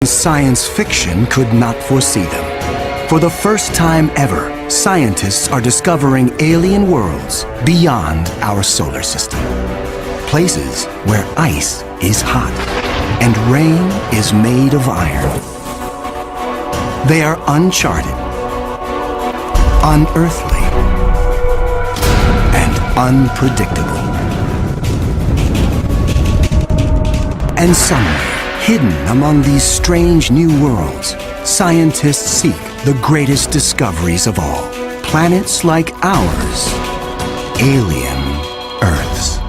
Science fiction could not foresee them. For the first time ever, scientists are discovering alien worlds beyond our solar system. Places where ice is hot and rain is made of iron. They are uncharted, unearthly, and unpredictable. And somewhere, hidden among these strange new worlds, scientists seek the greatest discoveries of all. Planets like ours, alien Earths.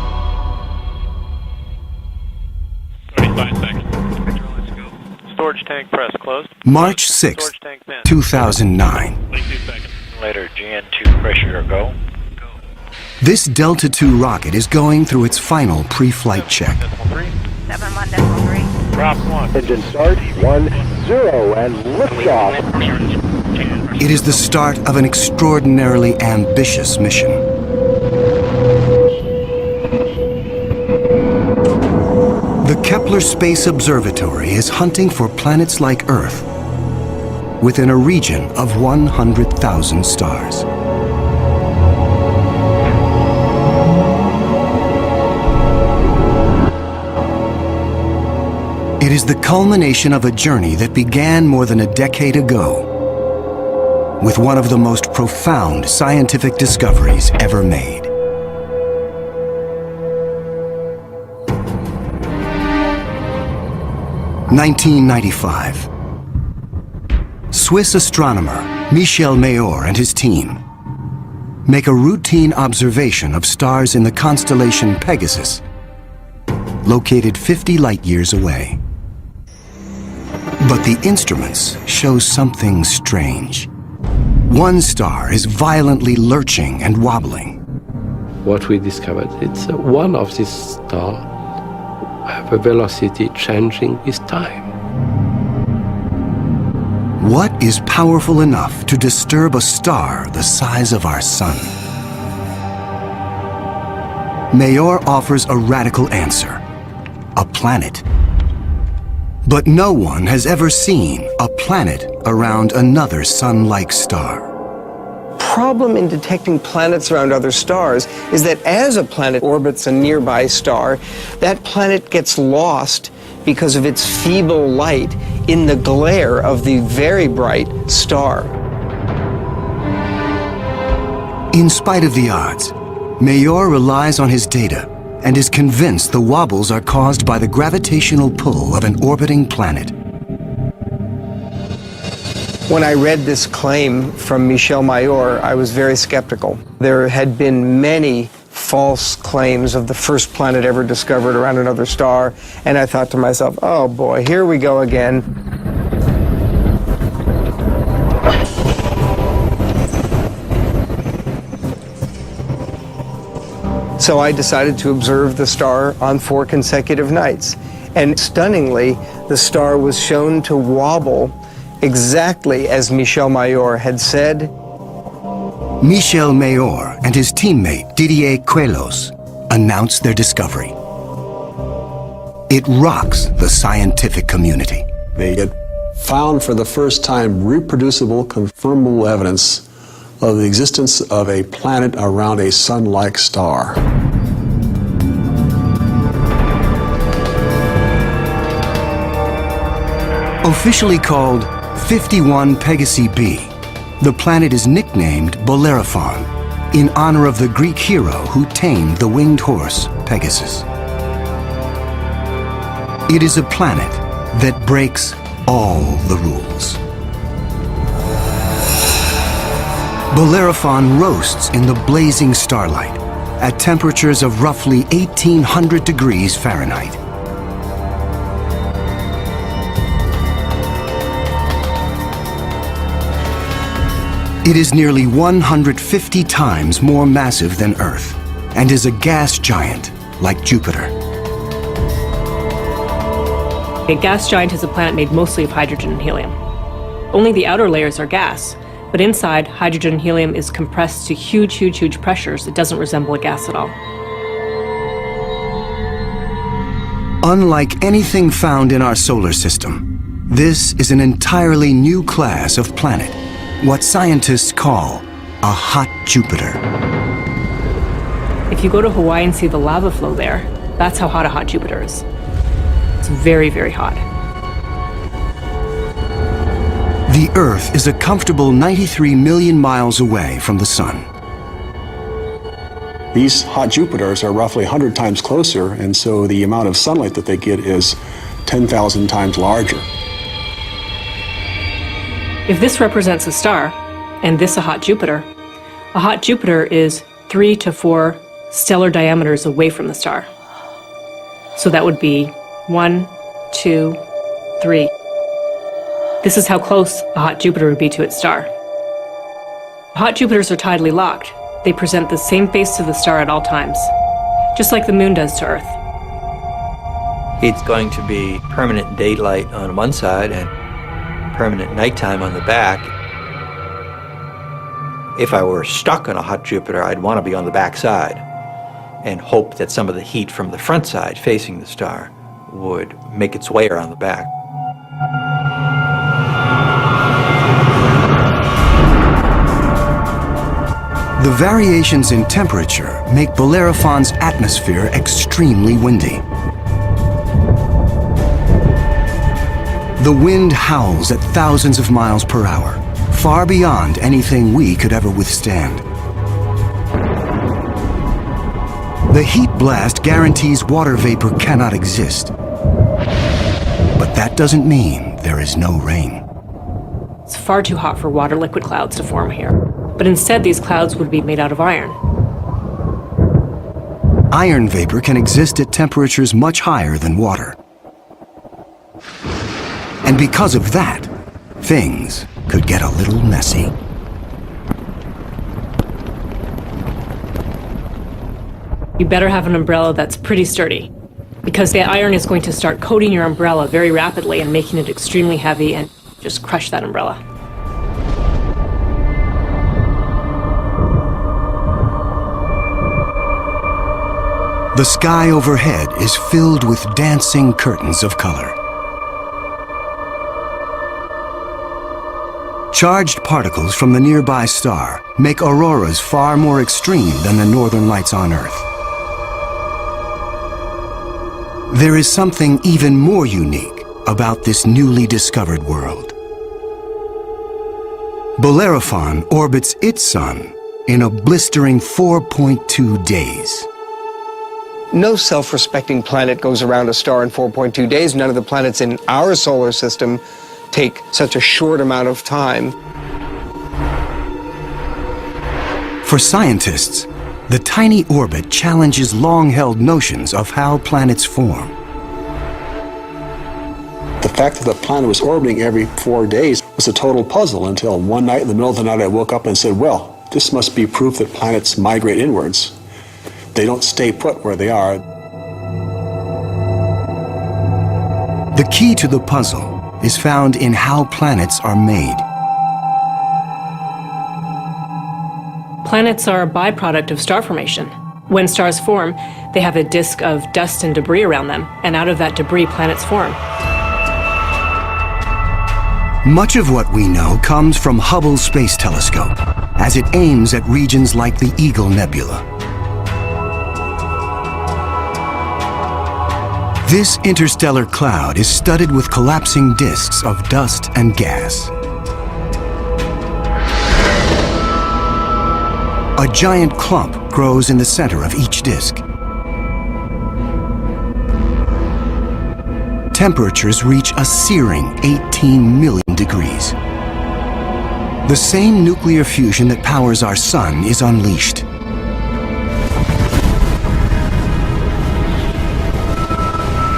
35 seconds. Let's go. Storage tank press closed. March 6, 2009. 22 seconds. Later, GN2 pressure go. This Delta II rocket is going through its final pre-flight check. 7.1.3. Drop 1. Engine start, 1-0, and liftoff. It is the start of an extraordinarily ambitious mission. The Kepler Space Observatory is hunting for planets like Earth within a region of 100,000 stars. It is the culmination of a journey that began more than a decade ago with one of the most profound scientific discoveries ever made. (1995). Swiss astronomer Michel Mayor and his team make a routine observation of stars in the constellation Pegasus, located 50 light-years away. But the instruments show something strange. One star is violently lurching and wobbling. What we discovered, it's one of these stars have a velocity changing with time. What is powerful enough to disturb a star the size of our sun? Mayor offers a radical answer: a planet. But no one has ever seen a planet around another sun-like star. Problem in detecting planets around other stars is that as a planet orbits a nearby star, that planet gets lost because of its feeble light in the glare of the very bright star. In spite of the odds, Mayor relies on his data and is convinced the wobbles are caused by the gravitational pull of an orbiting planet. When I read this claim from Michel Mayor, I was very skeptical. There had been many false claims of the first planet ever discovered around another star, and I thought to myself, oh boy, here we go again. So I decided to observe the star on 4 consecutive nights. And stunningly, the star was shown to wobble exactly as Michel Mayor had said. Michel Mayor and his teammate Didier Queloz announced their discovery. It rocks the scientific community. They had found for the first time reproducible, confirmable evidence of the existence of a planet around a sun-like star. Officially called 51 Pegasi b, the planet is nicknamed Bellerophon in honor of the Greek hero who tamed the winged horse Pegasus. It is a planet that breaks all the rules. Bellerophon roasts in the blazing starlight at temperatures of roughly 1,800 degrees Fahrenheit. It is nearly 150 times more massive than Earth and is a gas giant like Jupiter. A gas giant is a planet made mostly of hydrogen and helium. Only the outer layers are gas, but inside, hydrogen and helium is compressed to huge pressures. It doesn't resemble a gas at all. Unlike anything found in our solar system, This is an entirely new class of planet, what scientists call a hot Jupiter. If you go to Hawaii and see the lava flow there, that's how hot a hot Jupiter is. It's very, very hot. The Earth is a comfortable 93 million miles away from the Sun. These hot Jupiters are roughly 100 times closer, and so the amount of sunlight that they get is 10,000 times larger. If this represents a star, and this a hot Jupiter is 3 to 4 stellar diameters away from the star. So that would be 1, 2, 3. This is how close a hot Jupiter would be to its star. Hot Jupiters are tidally locked. They present the same face to the star at all times, just like the moon does to Earth. It's going to be permanent daylight on one side and permanent nighttime on the back. If I were stuck on a hot Jupiter, I'd want to be on the back side and hope that some of the heat from the front side facing the star would make its way around the back. The variations in temperature make Bellerophon's atmosphere extremely windy. The wind howls at thousands of miles per hour, far beyond anything we could ever withstand. The heat blast guarantees water vapor cannot exist. But that doesn't mean there is no rain. It's far too hot for water liquid clouds to form here. But instead, these clouds would be made out of iron. Iron vapor can exist at temperatures much higher than water. And because of that, things could get a little messy. You better have an umbrella that's pretty sturdy, because the iron is going to start coating your umbrella very rapidly and making it extremely heavy and just crush that umbrella. The sky overhead is filled with dancing curtains of color. Charged particles from the nearby star make auroras far more extreme than the northern lights on Earth. There is something even more unique about this newly discovered world. Bellerophon orbits its sun in a blistering 4.2 days. No self-respecting planet goes around a star in 4.2 days. None of the planets in our solar system take such a short amount of time. For scientists, the tiny orbit challenges long-held notions of how planets form. The fact that the planet was orbiting every 4 days was a total puzzle until one night in the middle of the night I woke up and said, well, this must be proof that planets migrate inwards. They don't stay put where they are. The key to the puzzle is found in how planets are made. Planets are a byproduct of star formation. When stars form, they have a disk of dust and debris around them, and out of that debris, planets form. Much of what we know comes from Hubble's Space Telescope, as it aims at regions like the Eagle Nebula. This interstellar cloud is studded with collapsing disks of dust and gas. A giant clump grows in the center of each disk. Temperatures reach a searing 18 million degrees. The same nuclear fusion that powers our sun is unleashed.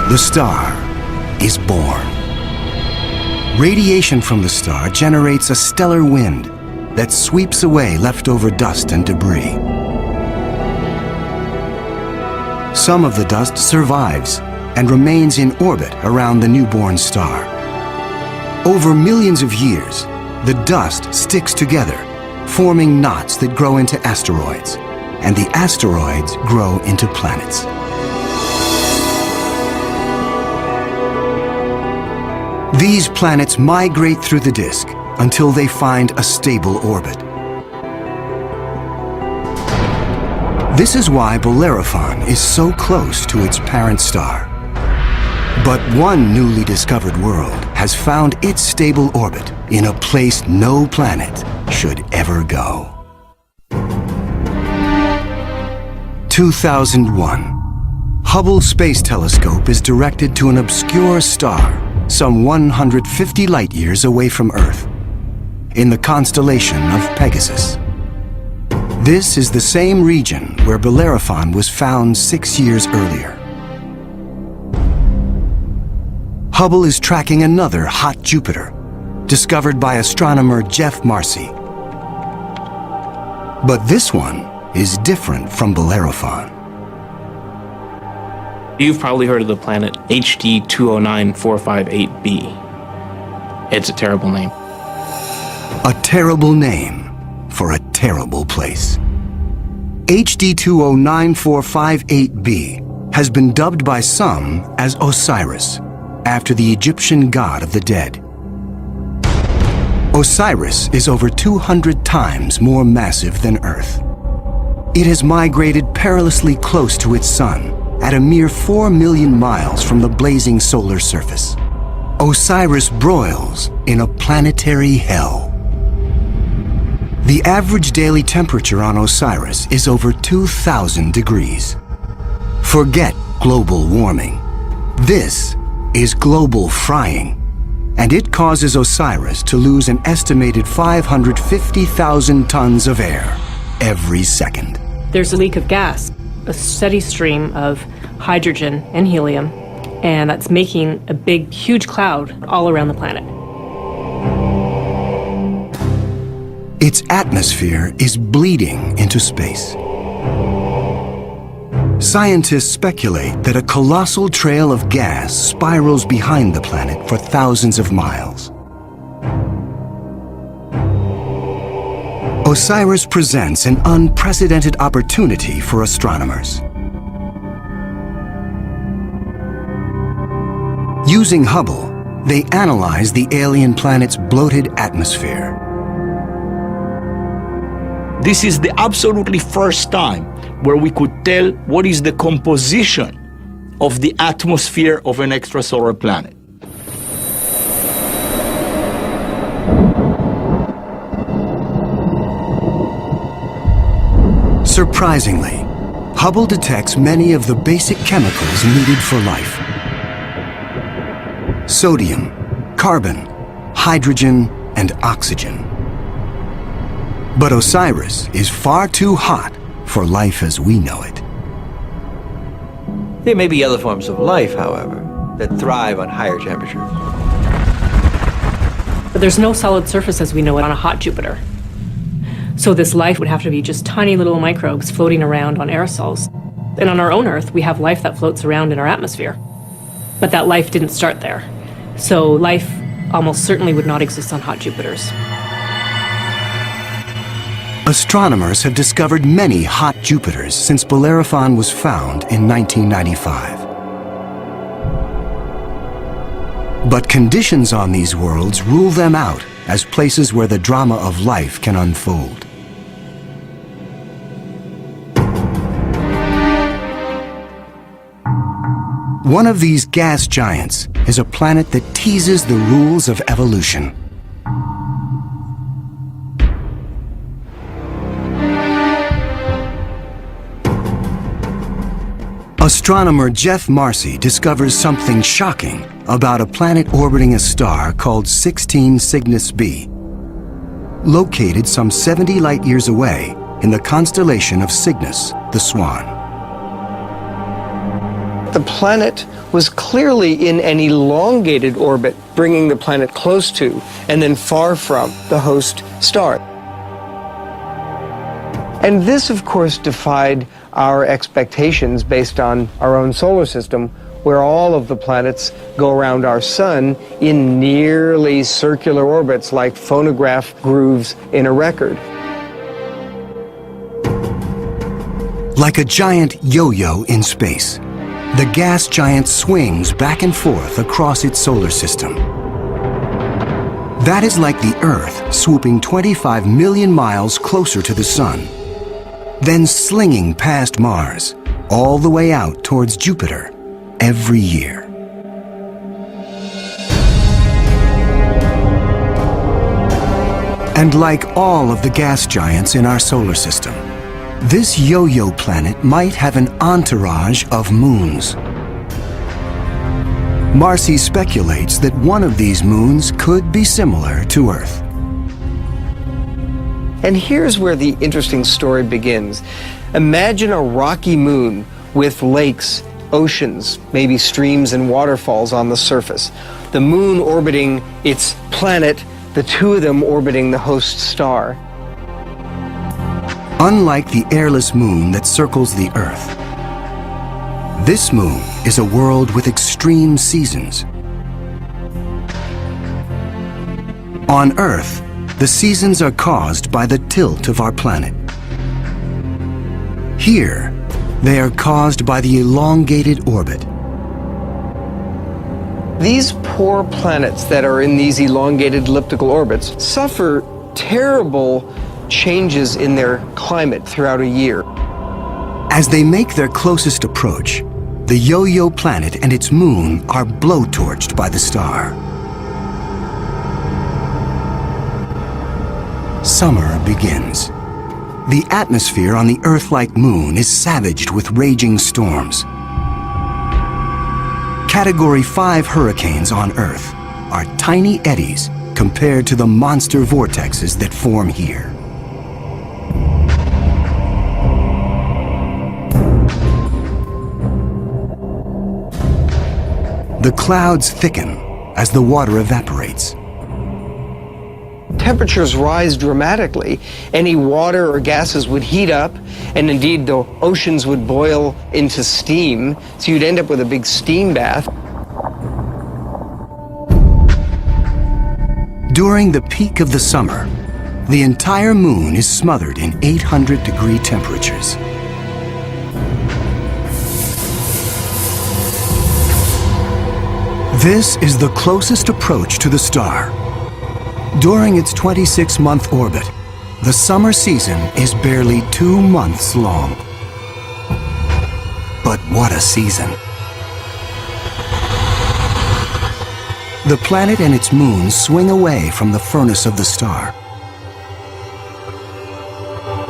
The star is born. Radiation from the star generates a stellar wind that sweeps away leftover dust and debris. Some of the dust survives and remains in orbit around the newborn star. Over millions of years, the dust sticks together, forming knots that grow into asteroids, and the asteroids grow into planets. These planets migrate through the disk until they find a stable orbit. This is why Bellerophon is so close to its parent star. But one newly discovered world has found its stable orbit in a place no planet should ever go. 2001. Hubble Space Telescope is directed to an obscure star some 150 light-years away from Earth, in the constellation of Pegasus. This is the same region where Bellerophon was found 6 years earlier. Hubble is tracking another hot Jupiter, discovered by astronomer Jeff Marcy. But this one is different from Bellerophon. You've probably heard of the planet HD 209458b. It's a terrible name. A terrible name for a terrible place. HD 209458b has been dubbed by some as Osiris, after the Egyptian god of the dead. Osiris is over 200 times more massive than Earth. It has migrated perilously close to its sun, at a mere 4 million miles from the blazing solar surface. Osiris broils in a planetary hell. The average daily temperature on Osiris is over 2,000 degrees. Forget global warming. This is global frying, and it causes Osiris to lose an estimated 550,000 tons of air every second. There's a leak of gas, a steady stream of hydrogen and helium, and that's making a big, huge cloud all around the planet. Its atmosphere is bleeding into space. Scientists speculate that a colossal trail of gas spirals behind the planet for thousands of miles. Osiris presents an unprecedented opportunity for astronomers. Using Hubble, they analyze the alien planet's bloated atmosphere. This is the absolutely first time where we could tell what is the composition of the atmosphere of an extrasolar planet. Surprisingly, Hubble detects many of the basic chemicals needed for life. Sodium, carbon, hydrogen, and oxygen. But Osiris is far too hot for life as we know it. There may be other forms of life, however, that thrive on higher temperatures. But there's no solid surface as we know it on a hot Jupiter. So this life would have to be just tiny little microbes floating around on aerosols. And on our own Earth, we have life that floats around in our atmosphere. But that life didn't start there. So life almost certainly would not exist on hot Jupiters. Astronomers have discovered many hot Jupiters since Bellerophon was found in 1995. But conditions on these worlds rule them out as places where the drama of life can unfold. One of these gas giants is a planet that teases the rules of evolution. Astronomer Jeff Marcy discovers something shocking about a planet orbiting a star called 16 Cygnus b, located some 70 light-years away in the constellation of Cygnus, the Swan. The planet was clearly in an elongated orbit, bringing the planet close to and then far from the host star. And this, of course, defied our expectations based on our own solar system, where all of the planets go around our sun in nearly circular orbits like phonograph grooves in a record. Like a giant yo-yo in space, the gas giant swings back and forth across its solar system, That is like the Earth swooping 25 million miles closer to the Sun, then slinging past Mars, all the way out towards Jupiter every year. And like all of the gas giants in our solar system, this yo-yo planet might have an entourage of moons. Marcy speculates that one of these moons could be similar to Earth. And here's where the interesting story begins. Imagine a rocky moon with lakes, oceans, maybe streams and waterfalls on the surface. The moon orbiting its planet, the two of them orbiting the host star. Unlike the airless moon that circles the Earth, this moon is a world with extreme seasons. On Earth, the seasons are caused by the tilt of our planet. Here, they are caused by the elongated orbit. These poor planets that are in these elongated elliptical orbits suffer terrible changes in their climate throughout a year. As they make their closest approach, the yo-yo planet and its moon are blowtorched by the star. Summer begins. The atmosphere on the Earth-like moon is savaged with raging storms. Category 5 hurricanes on Earth are tiny eddies compared to the monster vortexes that form here. The clouds thicken as the water evaporates. Temperatures rise dramatically. Any water or gases would heat up, and indeed the oceans would boil into steam, so you'd end up with a big steam bath. During the peak of the summer, the entire moon is smothered in 800-degree temperatures. This is the closest approach to the star. During its 26-month orbit, the summer season is barely 2 months long. But what a season! The planet and its moon swing away from the furnace of the star.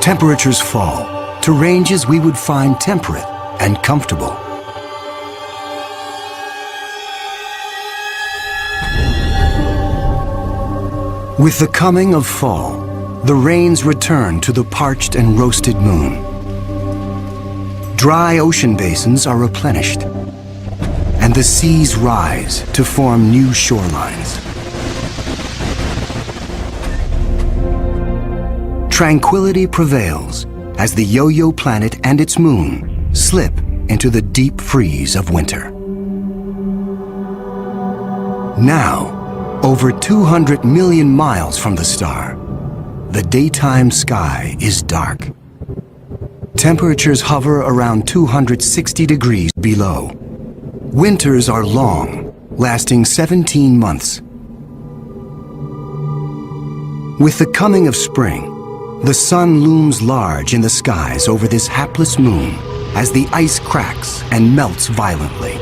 Temperatures fall to ranges we would find temperate and comfortable. With the coming of fall, the rains return to the parched and roasted moon. Dry ocean basins are replenished, and the seas rise to form new shorelines. Tranquility prevails as the yo-yo planet and its moon slip into the deep freeze of winter. Now, over 200 million miles from the star, the daytime sky is dark. Temperatures hover around 260 degrees below. Winters are long, lasting 17 months. With the coming of spring, the sun looms large in the skies over this hapless moon as the ice cracks and melts violently.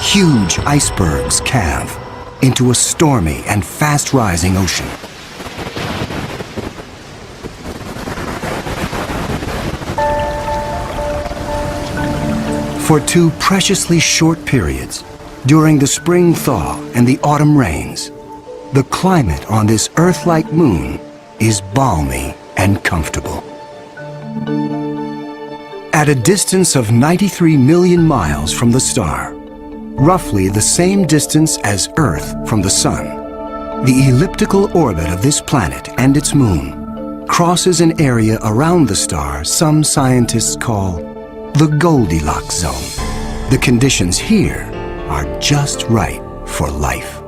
Huge icebergs calve into a stormy and fast-rising ocean. For 2 preciously short periods, during the spring thaw and the autumn rains, the climate on this Earth-like moon is balmy and comfortable. At a distance of 93 million miles from the star, roughly the same distance as Earth from the Sun, the elliptical orbit of this planet and its moon crosses an area around the star some scientists call the Goldilocks zone. The conditions here are just right for life.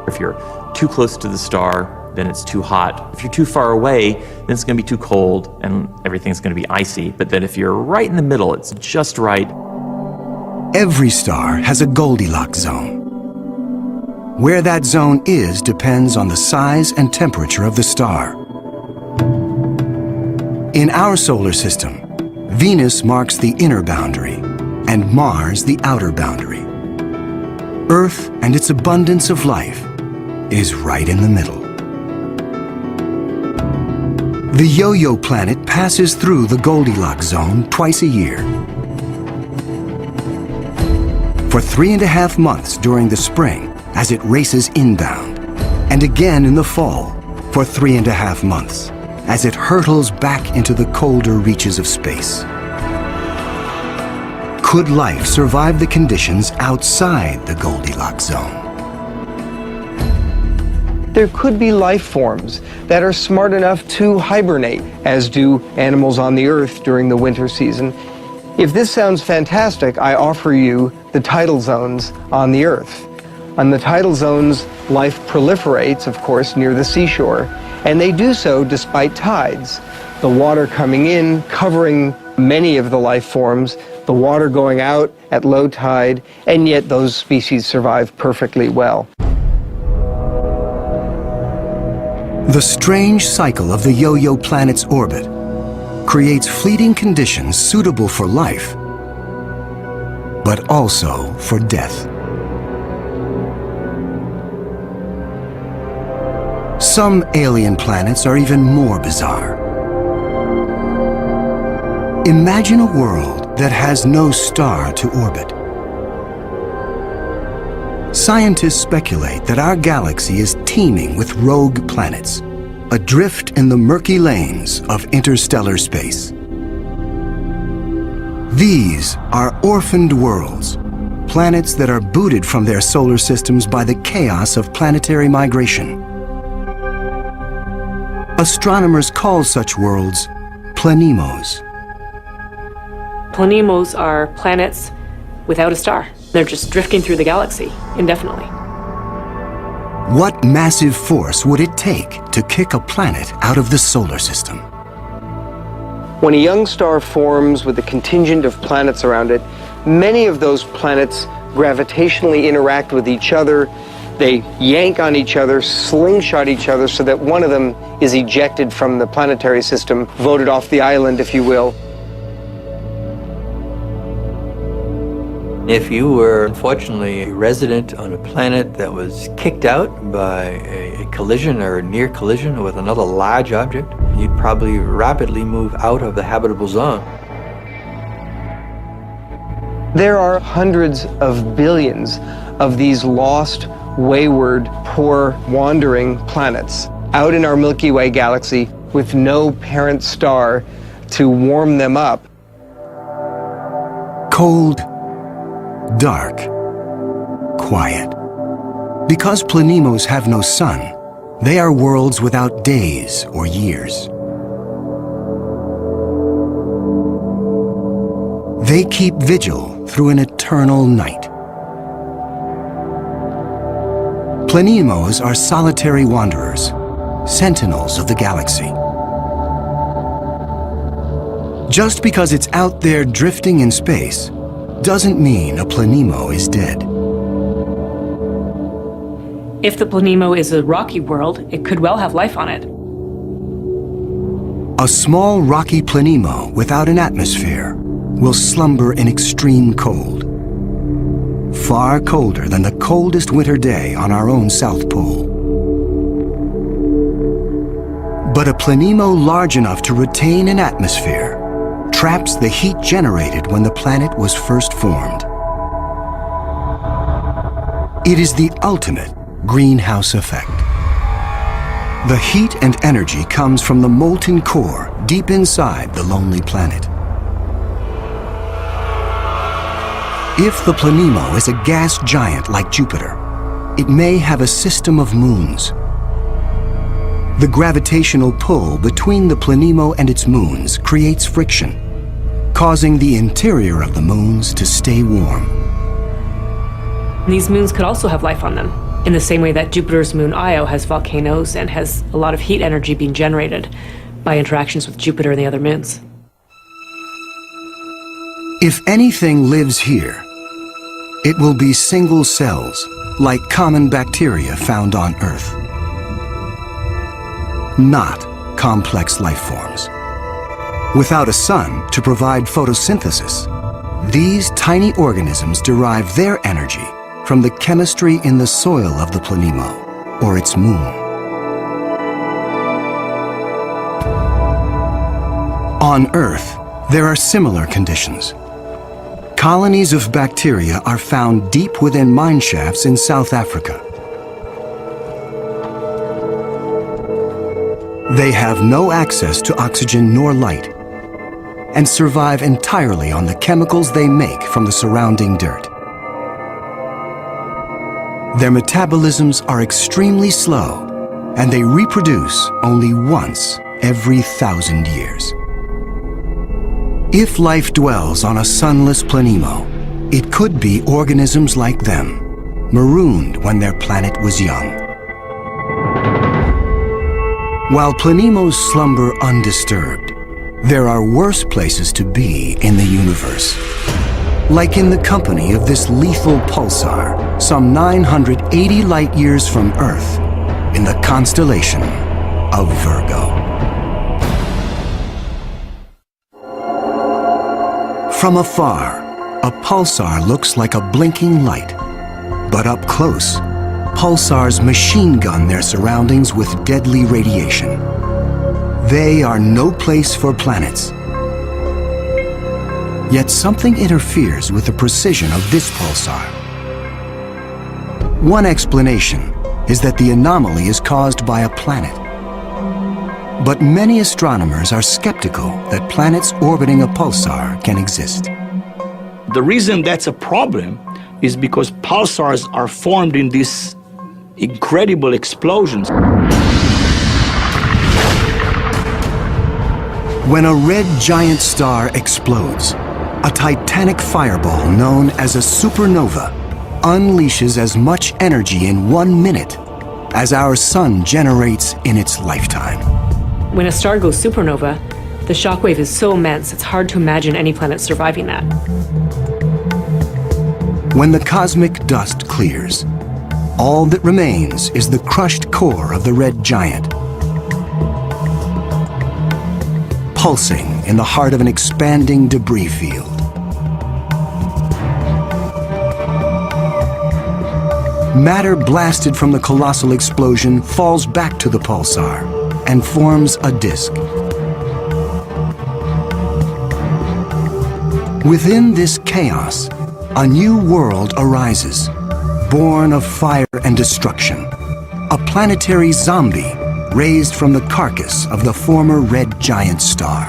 If you're too close to the star, then it's too hot. If you're too far away, then it's going to be too cold and everything's going to be icy. But then if you're right in the middle, it's just right. Every star has a Goldilocks zone. Where that zone is depends on the size and temperature of the star. In our solar system, Venus marks the inner boundary and Mars the outer boundary. Earth and its abundance of life is right in the middle. The Yo-Yo planet passes through the Goldilocks zone twice a year. For 3.5 months during the spring as it races inbound, and again in the fall for 3.5 months as it hurtles back into the colder reaches of space. Could life survive the conditions outside the Goldilocks zone? There could be life forms that are smart enough to hibernate, as do animals on the Earth during the winter season. If this sounds fantastic, I offer you the tidal zones on the Earth. On the tidal zones, life proliferates, of course, near the seashore, and they do so despite tides. The water coming in, covering many of the life forms, the water going out at low tide, and yet those species survive perfectly well. The strange cycle of the Yo-Yo planet's orbit creates fleeting conditions suitable for life, but also for death. Some alien planets are even more bizarre. Imagine a world that has no star to orbit. Scientists speculate that our galaxy is teeming with rogue planets, adrift in the murky lanes of interstellar space. These are orphaned worlds, planets that are booted from their solar systems by the chaos of planetary migration. Astronomers call such worlds planemos. Planemos are planets without a star. They're just drifting through the galaxy indefinitely. What massive force would it take to kick a planet out of the solar system? When a young star forms with a contingent of planets around it, many of those planets gravitationally interact with each other. They yank on each other, slingshot each other, so that one of them is ejected from the planetary system, voted off the island, if you will. If you were, unfortunately, a resident on a planet that was kicked out by a collision or a near collision with another large object, you'd probably rapidly move out of the habitable zone. There are hundreds of billions of these lost, wayward, poor, wandering planets out in our Milky Way galaxy with no parent star to warm them up. Cold, dark, quiet. Because planemos have no sun, they are worlds without days or years. They keep vigil through an eternal night. Planemos are solitary wanderers, sentinels of the galaxy. Just because it's out there drifting in space doesn't mean a planemo is dead. If the planemo is a rocky world, it could well have life on it. A small rocky planemo without an atmosphere will slumber in extreme cold, far colder than the coldest winter day on our own South Pole. But a planemo large enough to retain an atmosphere traps the heat generated when the planet was first formed. It is the ultimate greenhouse effect. The heat and energy comes from the molten core deep inside the lonely planet. If the planemo is a gas giant like Jupiter, it may have a system of moons. The gravitational pull between the planemo and its moons creates friction, causing the interior of the moons to stay warm. These moons could also have life on them, in the same way that Jupiter's moon Io has volcanoes and has a lot of heat energy being generated by interactions with Jupiter and the other moons. If anything lives here, it will be single cells, like common bacteria found on Earth. Not complex life forms. Without a sun to provide photosynthesis, these tiny organisms derive their energy from the chemistry in the soil of the planemo, or its moon. On Earth, there are similar conditions. Colonies of bacteria are found deep within mine shafts in South Africa. They have no access to oxygen nor light and survive entirely on the chemicals they make from the surrounding dirt. Their metabolisms are extremely slow, and they reproduce only once every 1,000 years. If life dwells on a sunless planemo, it could be organisms like them, marooned when their planet was young. While planemos slumber undisturbed, there are worse places to be in the universe. Like in the company of this lethal pulsar, some 980 light years from Earth, in the constellation of Virgo. From afar, a pulsar looks like a blinking light. But up close, pulsars machine gun their surroundings with deadly radiation. They are no place for planets. Yet something interferes with the precision of this pulsar. One explanation is that the anomaly is caused by a planet. But many astronomers are skeptical that planets orbiting a pulsar can exist. The reason that's a problem is because pulsars are formed in these incredible explosions. When a red giant star explodes, a titanic fireball known as a supernova unleashes as much energy in 1 minute as our sun generates in its lifetime. When a star goes supernova, the shockwave is so immense it's hard to imagine any planet surviving that. When the cosmic dust clears, all that remains is the crushed core of the red giant, pulsing in the heart of an expanding debris field. Matter blasted from the colossal explosion falls back to the pulsar and forms a disk. Within this chaos, a new world arises, born of fire and destruction, a planetary zombie raised from the carcass of the former red giant star.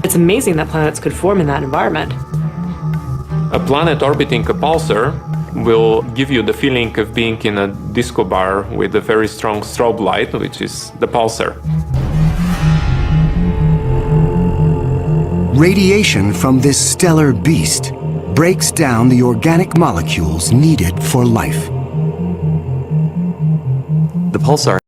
It's amazing that planets could form in that environment. A planet orbiting a pulsar will give you the feeling of being in a disco bar with a very strong strobe light, which is the pulsar. Radiation from this stellar beast breaks down the organic molecules needed for life. The pulsar